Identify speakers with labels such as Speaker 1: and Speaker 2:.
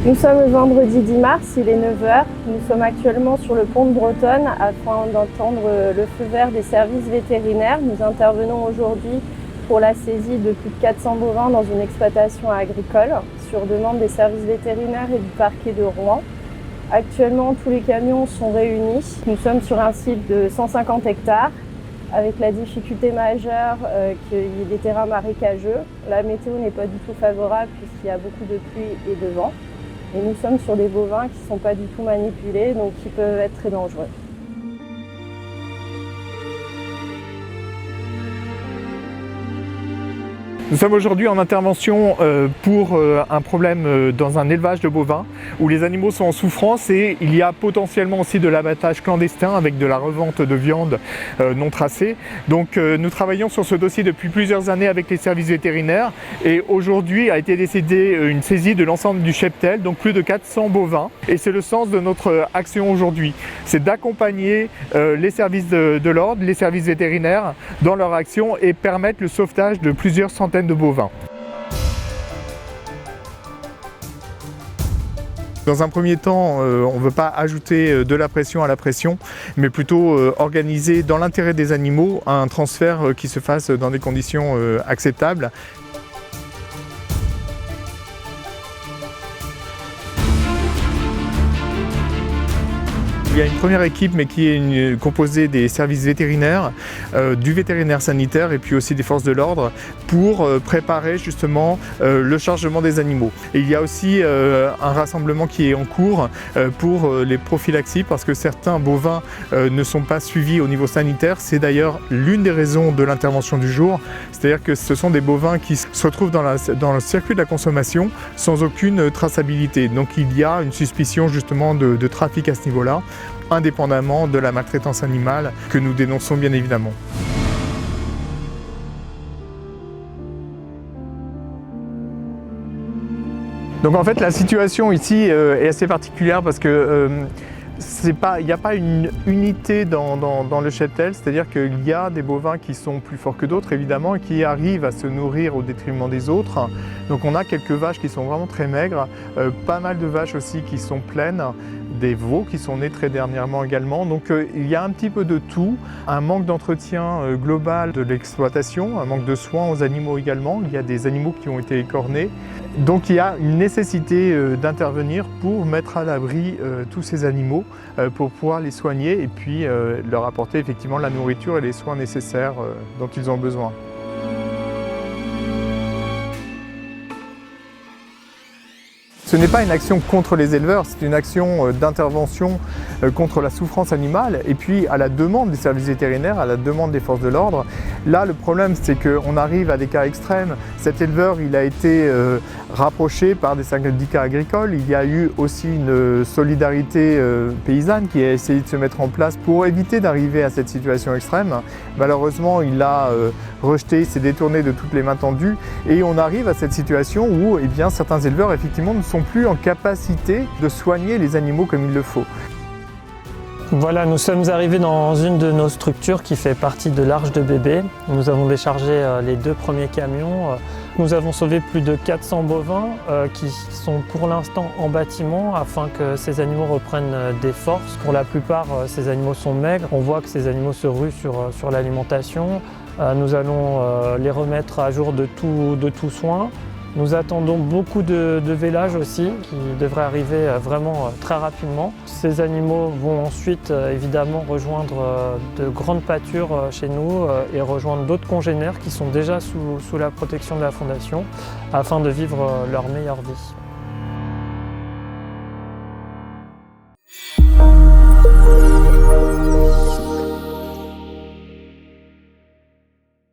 Speaker 1: Nous sommes le vendredi 10 mars, il est 9 h. Nous sommes actuellement sur le pont de Bretonne afin d'entendre le feu vert des services vétérinaires. Nous intervenons aujourd'hui pour la saisie de plus de 400 bovins dans une exploitation agricole sur demande des services vétérinaires et du parquet de Rouen. Actuellement, tous les camions sont réunis. Nous sommes sur un site de 150 hectares avec la difficulté majeure qu'il y ait des terrains marécageux. La météo n'est pas du tout favorable puisqu'il y a beaucoup de pluie et de vent. Et nous sommes sur des bovins qui ne sont pas du tout manipulés, donc qui peuvent être très dangereux.
Speaker 2: Nous sommes aujourd'hui en intervention pour un problème dans un élevage de bovins où les animaux sont en souffrance et il y a potentiellement aussi de l'abattage clandestin avec de la revente de viande non tracée. Donc nous travaillons sur ce dossier depuis plusieurs années avec les services vétérinaires et aujourd'hui a été décidée une saisie de l'ensemble du cheptel, donc plus de 400 bovins. Et c'est le sens de notre action aujourd'hui, c'est d'accompagner les services de l'ordre, les services vétérinaires dans leur action et permettre le sauvetage de plusieurs centaines de bovins. Dans un premier temps, on ne veut pas ajouter de la pression à la pression, mais plutôt organiser dans l'intérêt des animaux un transfert qui se fasse dans des conditions acceptables. Il y a une première équipe, mais qui est composée des services vétérinaires, du vétérinaire sanitaire et puis aussi des forces de l'ordre pour préparer justement le chargement des animaux. Et il y a aussi un rassemblement qui est en cours pour les prophylaxies parce que certains bovins ne sont pas suivis au niveau sanitaire. C'est d'ailleurs l'une des raisons de l'intervention du jour, c'est-à-dire que ce sont des bovins qui se retrouvent dans le circuit de la consommation sans aucune traçabilité. Donc il y a une suspicion justement de trafic à ce niveau-là, indépendamment de la maltraitance animale que nous dénonçons bien évidemment. Donc en fait la situation ici est assez particulière parce que il n'y a pas une unité dans le cheptel, c'est-à-dire qu'il y a des bovins qui sont plus forts que d'autres évidemment et qui arrivent à se nourrir au détriment des autres. Donc on a quelques vaches qui sont vraiment très maigres, pas mal de vaches aussi qui sont pleines, des veaux qui sont nés très dernièrement également. Donc il y a un petit peu de tout, un manque d'entretien global de l'exploitation, un manque de soins aux animaux également. Il y a des animaux qui ont été écornés. Donc il y a une nécessité d'intervenir pour mettre à l'abri tous ces animaux, pour pouvoir les soigner et puis leur apporter effectivement la nourriture et les soins nécessaires dont ils ont besoin. Ce n'est pas une action contre les éleveurs, c'est une action d'intervention contre la souffrance animale et puis à la demande des services vétérinaires, à la demande des forces de l'ordre. Là, le problème, c'est qu'on arrive à des cas extrêmes. Cet éleveur, il a été rapproché par des syndicats agricoles. Il y a eu aussi une solidarité paysanne qui a essayé de se mettre en place pour éviter d'arriver à cette situation extrême. Malheureusement, il l'a rejeté, il s'est détourné de toutes les mains tendues et on arrive à cette situation où certains éleveurs effectivement ne sont plus en capacité de soigner les animaux comme il le faut.
Speaker 3: Voilà, nous sommes arrivés dans une de nos structures qui fait partie de l'Arche de Bébé. Nous avons déchargé les 2 premiers camions. Nous avons sauvé plus de 400 bovins qui sont pour l'instant en bâtiment afin que ces animaux reprennent des forces. Pour la plupart, ces animaux sont maigres. On voit que ces animaux se ruent sur l'alimentation. Nous allons les remettre à jour de tout soin. Nous attendons beaucoup de vélages aussi qui devraient arriver vraiment très rapidement. Ces animaux vont ensuite évidemment rejoindre de grandes pâtures chez nous et rejoindre d'autres congénères qui sont déjà sous la protection de la Fondation afin de vivre leur meilleure vie.